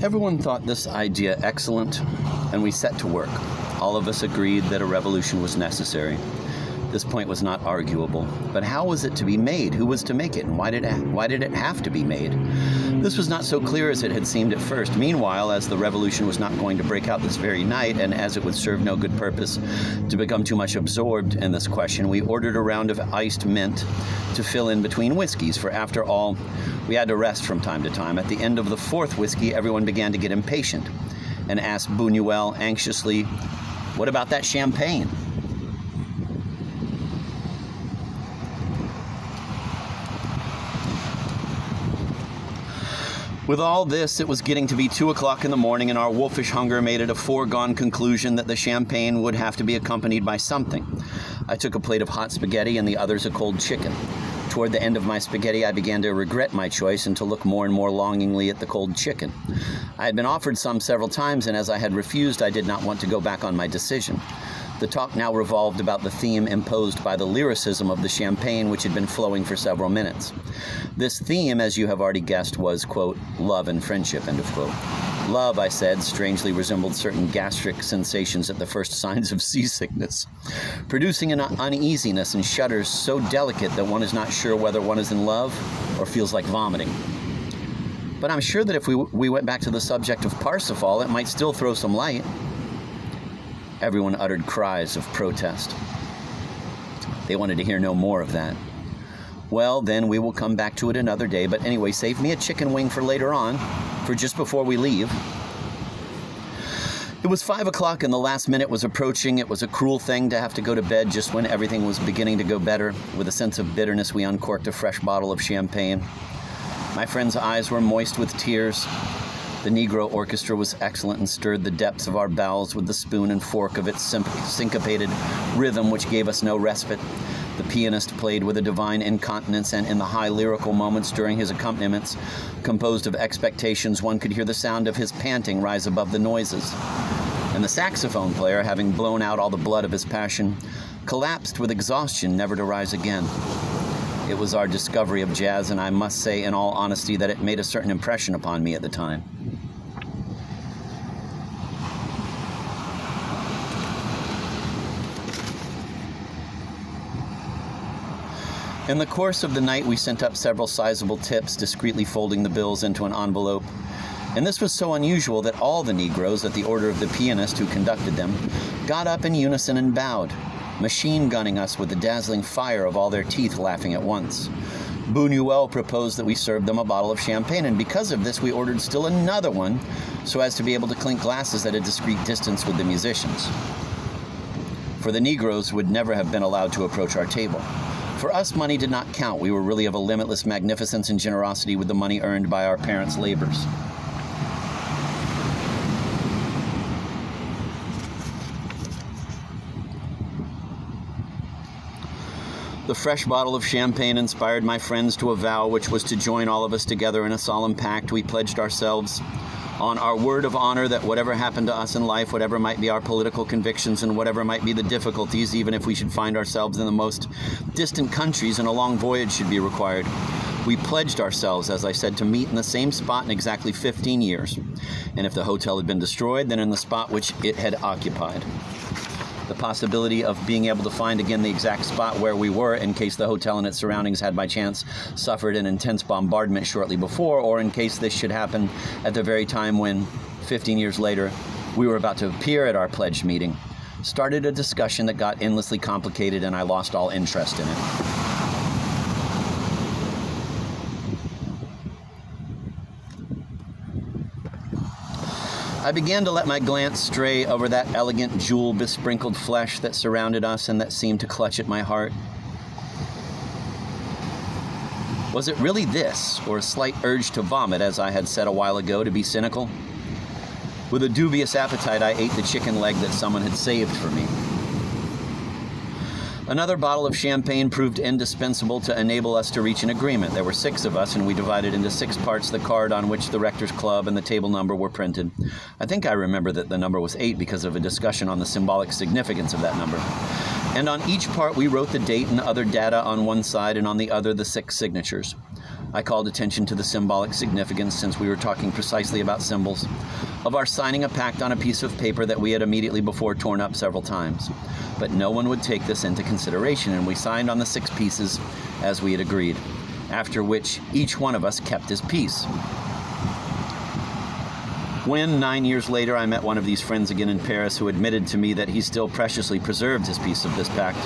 Everyone thought this idea excellent, and we set to work. All of us agreed that a revolution was necessary. This point was not arguable. But how was it to be made? Who was to make it? And why did it have to be made? This was not so clear as it had seemed at first. Meanwhile, as the revolution was not going to break out this very night, and as it would serve no good purpose to become too much absorbed in this question, we ordered a round of iced mint to fill in between whiskeys, for after all, we had to rest from time to time. At the end of the fourth whiskey, everyone began to get impatient and asked Buñuel anxiously, "What about that champagne?" With all this, it was getting to be 2 o'clock in the morning, and our wolfish hunger made it a foregone conclusion that the champagne would have to be accompanied by something. I took a plate of hot spaghetti and the others a cold chicken. Toward the end of my spaghetti, I began to regret my choice and to look more and more longingly at the cold chicken. I had been offered some several times, and as I had refused, I did not want to go back on my decision. The talk now revolved about the theme imposed by the lyricism of the champagne, which had been flowing for several minutes. This theme, as you have already guessed, was, quote, love and friendship, end of quote. Love, I said, strangely resembled certain gastric sensations at the first signs of seasickness, producing an uneasiness and shudders so delicate that one is not sure whether one is in love or feels like vomiting. But I'm sure that if we went back to the subject of Parsifal, it might still throw some light. Everyone uttered cries of protest. They wanted to hear no more of that. Well, then we will come back to it another day, but anyway, save me a chicken wing for later on, for just before we leave. It was 5 o'clock and the last minute was approaching. It was a cruel thing to have to go to bed just when everything was beginning to go better. With a sense of bitterness, we uncorked a fresh bottle of champagne. My friend's eyes were moist with tears. The Negro orchestra was excellent and stirred the depths of our bowels with the spoon and fork of its syncopated rhythm, which gave us no respite. The pianist played with a divine incontinence, and in the high lyrical moments during his accompaniments, composed of expectations, one could hear the sound of his panting rise above the noises. And the saxophone player, having blown out all the blood of his passion, collapsed with exhaustion, never to rise again. It was our discovery of jazz, and I must say in all honesty that it made a certain impression upon me at the time. In the course of the night, we sent up several sizable tips, discreetly folding the bills into an envelope. And this was so unusual that all the Negroes, at the order of the pianist who conducted them, got up in unison and bowed, machine gunning us with the dazzling fire of all their teeth laughing at once. Buñuel proposed that we serve them a bottle of champagne, and because of this, we ordered still another one so as to be able to clink glasses at a discreet distance with the musicians. For the Negroes would never have been allowed to approach our table. For us, money did not count. We were really of a limitless magnificence and generosity with the money earned by our parents' labors. The fresh bottle of champagne inspired my friends to a vow which was to join all of us together in a solemn pact. We pledged ourselves on our word of honor that whatever happened to us in life, whatever might be our political convictions and whatever might be the difficulties, even if we should find ourselves in the most distant countries and a long voyage should be required, we pledged ourselves, as I said, to meet in the same spot in exactly 15 years. And if the hotel had been destroyed, then in the spot which it had occupied. The possibility of being able to find again the exact spot where we were in case the hotel and its surroundings had by chance suffered an intense bombardment shortly before, or in case this should happen at the very time when, 15 years later, we were about to appear at our pledge meeting, started a discussion that got endlessly complicated, and I lost all interest in it. I began to let my glance stray over that elegant jewel-besprinkled flesh that surrounded us and that seemed to clutch at my heart. Was it really this, or a slight urge to vomit, as I had said a while ago, to be cynical? With a dubious appetite, I ate the chicken leg that someone had saved for me. Another bottle of champagne proved indispensable to enable us to reach an agreement. There were 6 of us, and we divided into 6 parts the card on which the Rector's Club and the table number were printed. I think I remember that the number was 8 because of a discussion on the symbolic significance of that number. And on each part we wrote the date and other data on one side, and on the other the 6 signatures. I called attention to the symbolic significance, since we were talking precisely about symbols, of our signing a pact on a piece of paper that we had immediately before torn up several times. But no one would take this into consideration, and we signed on the 6 pieces as we had agreed, after which each one of us kept his piece. When, 9 years later, I met one of these friends again in Paris, who admitted to me that he still preciously preserved his piece of this pact,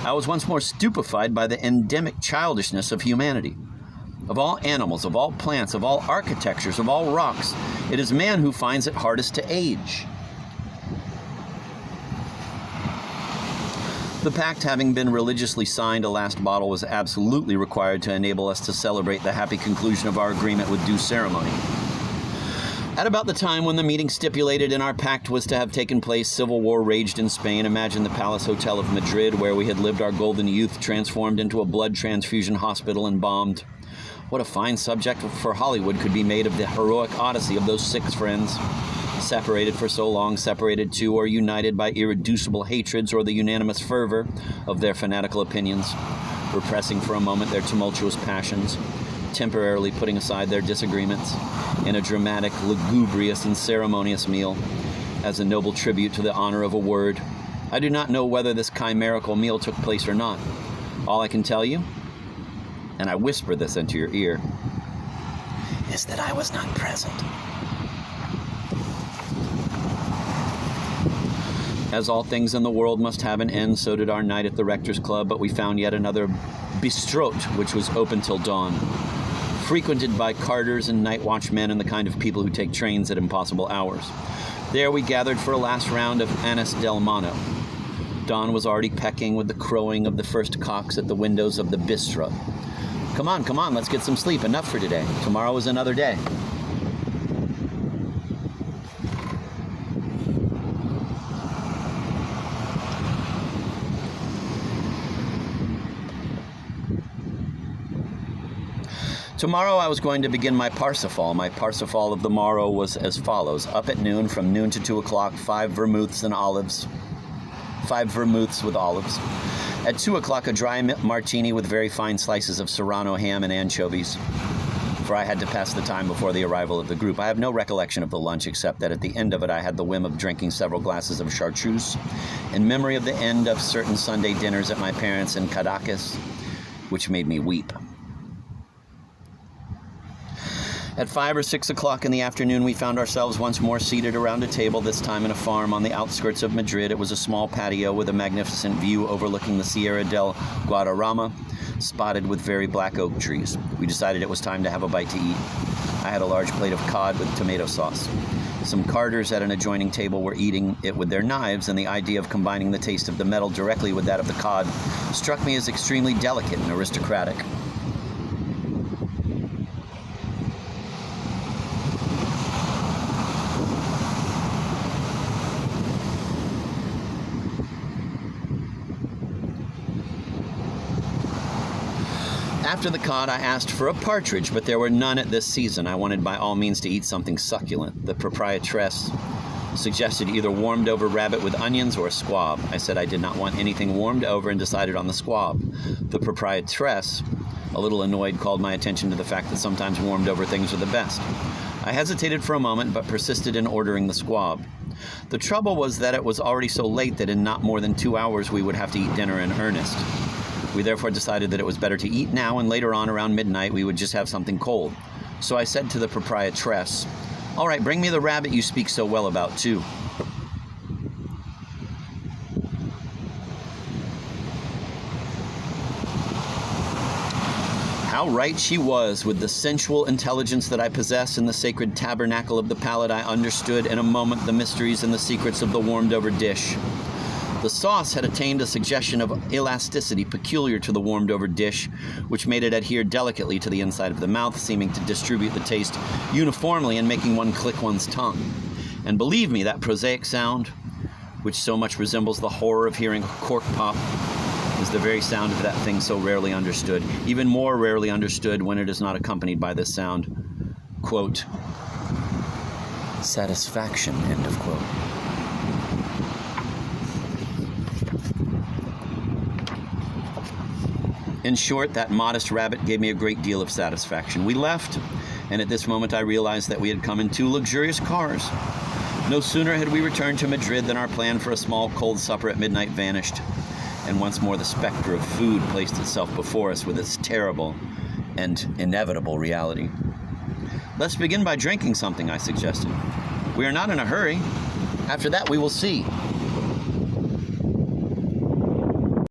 I was once more stupefied by the endemic childishness of humanity. Of all animals, of all plants, of all architectures, of all rocks, it is man who finds it hardest to age. The pact having been religiously signed, a last bottle was absolutely required to enable us to celebrate the happy conclusion of our agreement with due ceremony. At about the time when the meeting stipulated in our pact was to have taken place, civil war raged in Spain. Imagine the Palace Hotel of Madrid, where we had lived our golden youth, transformed into a blood transfusion hospital and bombed. What a fine subject for Hollywood could be made of the heroic odyssey of those 6 friends, separated for so long, separated to or united by irreducible hatreds or the unanimous fervor of their fanatical opinions, repressing for a moment their tumultuous passions, temporarily putting aside their disagreements, in a dramatic, lugubrious, and ceremonious meal, as a noble tribute to the honor of a word. I do not know whether this chimerical meal took place or not. All I can tell you, and I whisper this into your ear, is that I was not present. As all things in the world must have an end, so did our night at the Rector's Club, but we found yet another bistrot, which was open till dawn, frequented by carters and night watchmen and the kind of people who take trains at impossible hours. There we gathered for a last round of Anis del Mano. Dawn was already pecking with the crowing of the first cocks at the windows of the bistro. Come on, let's get some sleep. Enough for today. Tomorrow is another day. Tomorrow I was going to begin my Parsifal. My Parsifal of the morrow was as follows. Up at noon, from noon to 2 o'clock, 5 vermouths and olives. 5 vermouths with olives. At 2 o'clock, a dry martini with very fine slices of Serrano ham and anchovies, for I had to pass the time before the arrival of the group. I have no recollection of the lunch, except that at the end of it I had the whim of drinking several glasses of chartreuse, in memory of the end of certain Sunday dinners at my parents' in Caracas, which made me weep. At 5 or 6 o'clock in the afternoon, we found ourselves once more seated around a table, this time in a farm on the outskirts of Madrid. It was a small patio with a magnificent view overlooking the Sierra del Guadarrama, spotted with very black oak trees. We decided it was time to have a bite to eat. I had a large plate of cod with tomato sauce. Some carters at an adjoining table were eating it with their knives, and the idea of combining the taste of the metal directly with that of the cod struck me as extremely delicate and aristocratic. After the cod, I asked for a partridge, but there were none at this season. I wanted by all means to eat something succulent. The proprietress suggested either warmed-over rabbit with onions or a squab. I said I did not want anything warmed over and decided on the squab. The proprietress, a little annoyed, called my attention to the fact that sometimes warmed-over things are the best. I hesitated for a moment, but persisted in ordering the squab. The trouble was that it was already so late that in not more than 2 hours we would have to eat dinner in earnest. We therefore decided that it was better to eat now, and later on around midnight we would just have something cold. So I said to the proprietress, "All right, bring me the rabbit you speak so well about, too." How right she was. With the sensual intelligence that I possess in the sacred tabernacle of the palate, I understood in a moment the mysteries and the secrets of the warmed-over dish. The sauce had attained a suggestion of elasticity peculiar to the warmed-over dish, which made it adhere delicately to the inside of the mouth, seeming to distribute the taste uniformly and making one click one's tongue. And believe me, that prosaic sound, which so much resembles the horror of hearing a cork pop, is the very sound of that thing so rarely understood, even more rarely understood when it is not accompanied by this sound. Quote, satisfaction, end of quote. In short, that modest rabbit gave me a great deal of satisfaction. We left, and at this moment I realized that we had come in 2 luxurious cars. No sooner had we returned to Madrid than our plan for a small cold supper at midnight vanished, and once more the specter of food placed itself before us with its terrible and inevitable reality. "Let's begin by drinking something," I suggested. "We are not in a hurry. After that we will see."